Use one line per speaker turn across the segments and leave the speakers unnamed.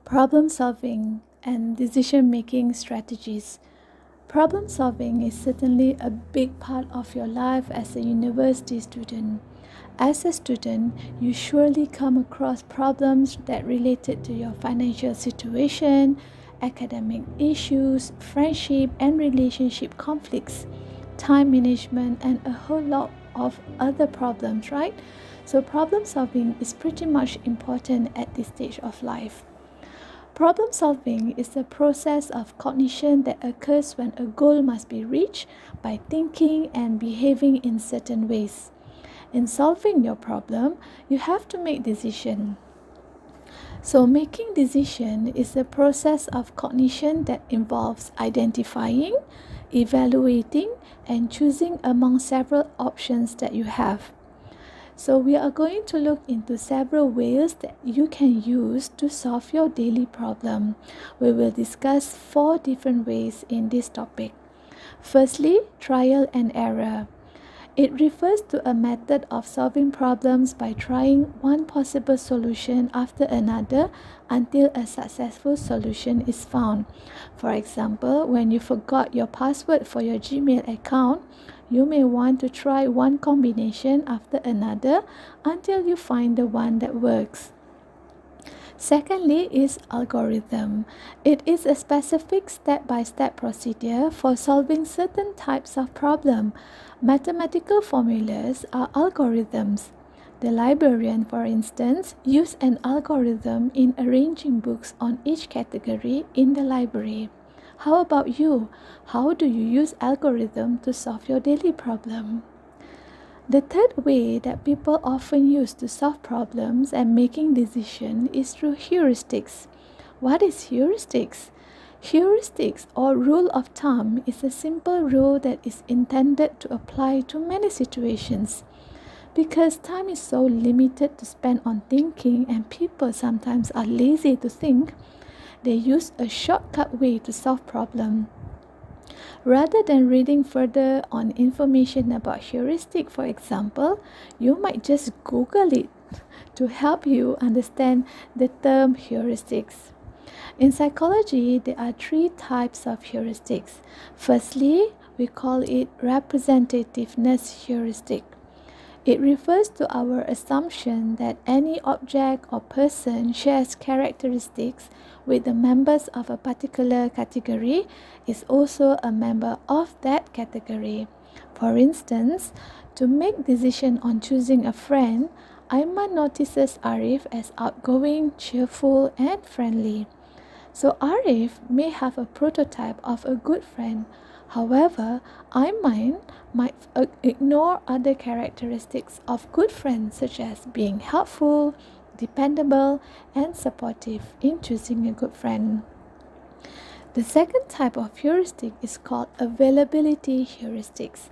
Problem solving and decision making strategies. Problem solving is certainly a big part of your life as a university student. As a student, you surely come across problems that related to your financial situation, academic issues, friendship and relationship conflicts, time management, and a whole lot of other problems, right? So problem solving is pretty much important at this stage of life. Problem solving is a process of cognition that occurs when a goal must be reached by thinking and behaving in certain ways. In solving your problem, you have to make decisions. So making decision is a process of cognition that involves identifying, evaluating, and choosing among several options that you have. So we are going to look into several ways that you can use to solve your daily problem. We will discuss 4 different ways in this topic. Firstly, trial and error. It refers to a method of solving problems by trying one possible solution after another until a successful solution is found. For example, when you forgot your password for your Gmail account, you may want to try one combination after another until you find the one that works. Secondly is algorithm. It is a specific step-by-step procedure for solving certain types of problem. Mathematical formulas are algorithms. The librarian, for instance, uses an algorithm in arranging books on each category in the library. How about you? How do you use algorithm to solve your daily problem? The third way that people often use to solve problems and making decisions is through heuristics. What is heuristics? Heuristics or rule of thumb is a simple rule that is intended to apply to many situations. Because time is so limited to spend on thinking and people sometimes are lazy to think, they use a shortcut way to solve problems. Rather than reading further on information about heuristic, for example, you might just Google it to help you understand the term heuristics. In psychology, there are 3 types of heuristics. Firstly, we call it representativeness heuristic. It refers to our assumption that any object or person shares characteristics with the members of a particular category is also a member of that category. For instance, to make decision on choosing a friend, Aiman notices Arif as outgoing, cheerful, and friendly. So Arif may have a prototype of a good friend. However, Aiman might ignore other characteristics of good friends such as being helpful, dependable, and supportive in choosing a good friend. The second type of heuristic is called availability heuristics.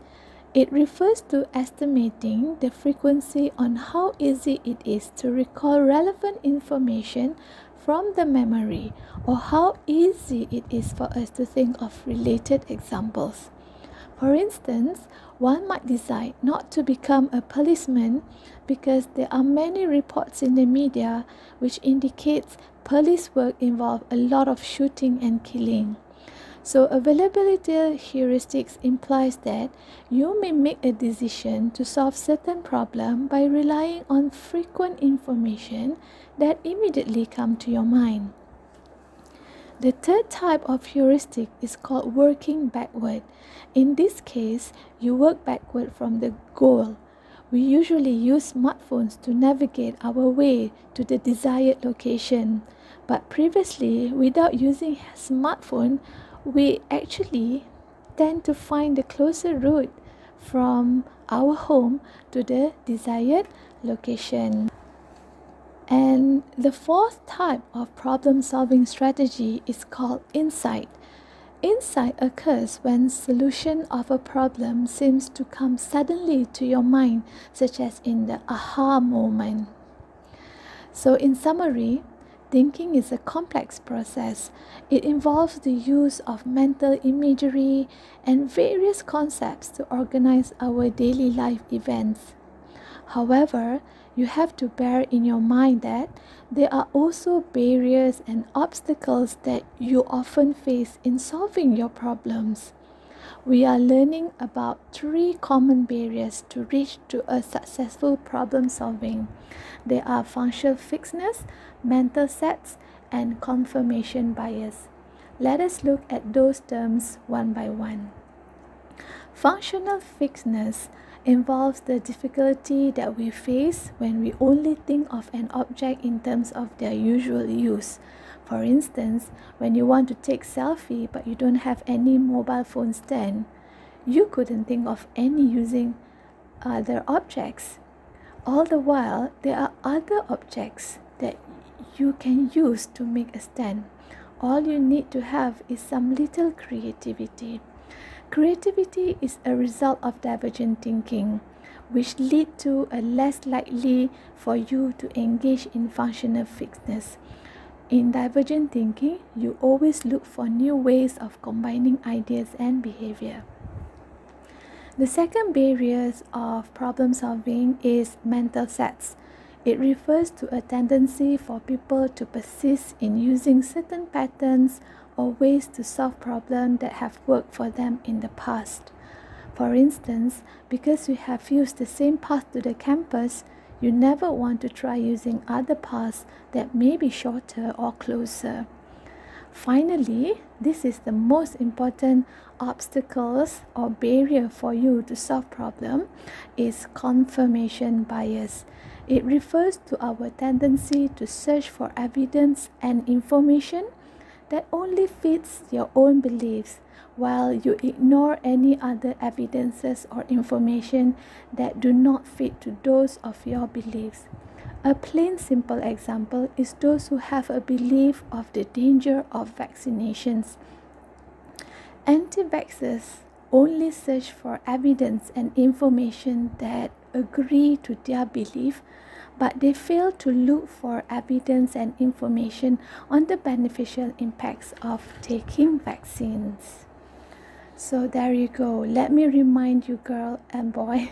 It refers to estimating the frequency on how easy it is to recall relevant information from the memory or how easy it is for us to think of related examples. For instance, one might decide not to become a policeman because there are many reports in the media which indicates police work involves a lot of shooting and killing. So availability heuristics implies that you may make a decision to solve certain problem by relying on frequent information that immediately come to your mind. The third type of heuristic is called working backward. In this case, you work backward from the goal. We usually use smartphones to navigate our way to the desired location. But previously, without using a smartphone, we actually tend to find the closer route from our home to the desired location. And the fourth type of problem-solving strategy is called insight. Insight occurs when solution of a problem seems to come suddenly to your mind, such as in the aha moment. So in summary, thinking is a complex process. It involves the use of mental imagery and various concepts to organize our daily life events. However, you have to bear in your mind that there are also barriers and obstacles that you often face in solving your problems. We are learning about 3 common barriers to reach to a successful problem solving. They are functional fixedness, mental sets, and confirmation bias. Let us look at those terms one by one. Functional fixedness involves the difficulty that we face when we only think of an object in terms of their usual use. For instance, when you want to take selfie but you don't have any mobile phone stand, you couldn't think of any using other objects. All the while, there are other objects that you can use to make a stand. All you need to have is some little creativity. Creativity is a result of divergent thinking, which lead to a less likely for you to engage in functional fixedness. In divergent thinking, you always look for new ways of combining ideas and behavior. The second barrier of problem solving is mental sets. It refers to a tendency for people to persist in using certain patterns or ways to solve problems that have worked for them in the past. For instance, because you have used the same path to the campus, you never want to try using other paths that may be shorter or closer. Finally, this is the most important obstacles or barrier for you to solve problem is confirmation bias. It refers to our tendency to search for evidence and information that only fits your own beliefs, while you ignore any other evidences or information that do not fit to those of your beliefs. A plain simple example is those who have a belief of the danger of vaccinations. Anti-vaxxers only search for evidence and information that agree to their belief, but they fail to look for evidence and information on the beneficial impacts of taking vaccines. So there you go. Let me remind you, girl and boy,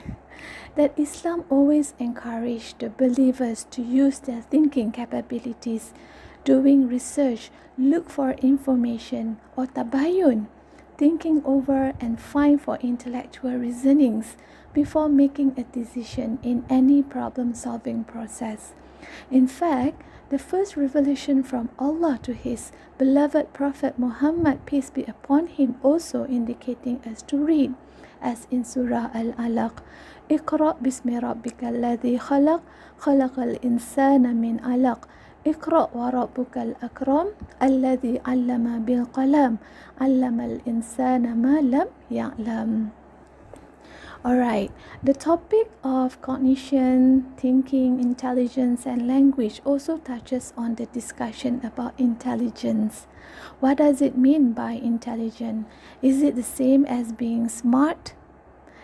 that Islam always encouraged the believers to use their thinking capabilities, doing research, look for information, or tabayun, thinking over and find for intellectual reasonings before making a decision in any problem-solving process. In fact, the first revelation from Allah to His beloved Prophet Muhammad, peace be upon him, also indicating us to read, as in Surah Al-Alaq, اقرأ باسم ربك الذي خلق خلق الإنسان من علق اقرأ وربك الأكرم الذي علم بالقلم علم الإنسان ما لم يعلم. Alright, the topic of cognition, thinking, intelligence, and language also touches on the discussion about intelligence. What does it mean by intelligent? Is it the same as being smart?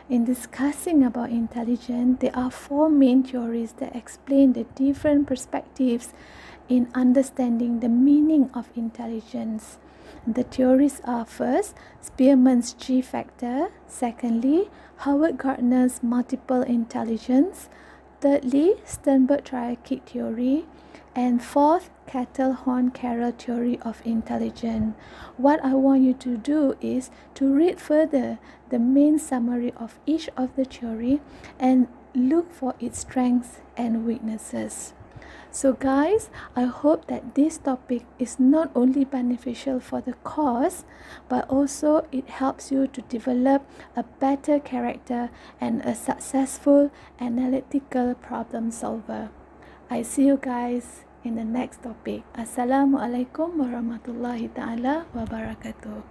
In discussing about intelligence, there are 4 main theories that explain the different perspectives in understanding the meaning of intelligence. The theories are: first, Spearman's G factor; secondly, Howard Gardner's multiple intelligence; thirdly, Sternberg's triarchic theory; and fourth, CATTELL-Carroll theory of intelligence. What I want you to do is to read further the main summary of each of the theory and look for its strengths and weaknesses. So guys, I hope that this topic is not only beneficial for the course, but also it helps you to develop a better character and a successful analytical problem solver. I see you guys in the next topic. Assalamualaikum warahmatullahi ta'ala wabarakatuh.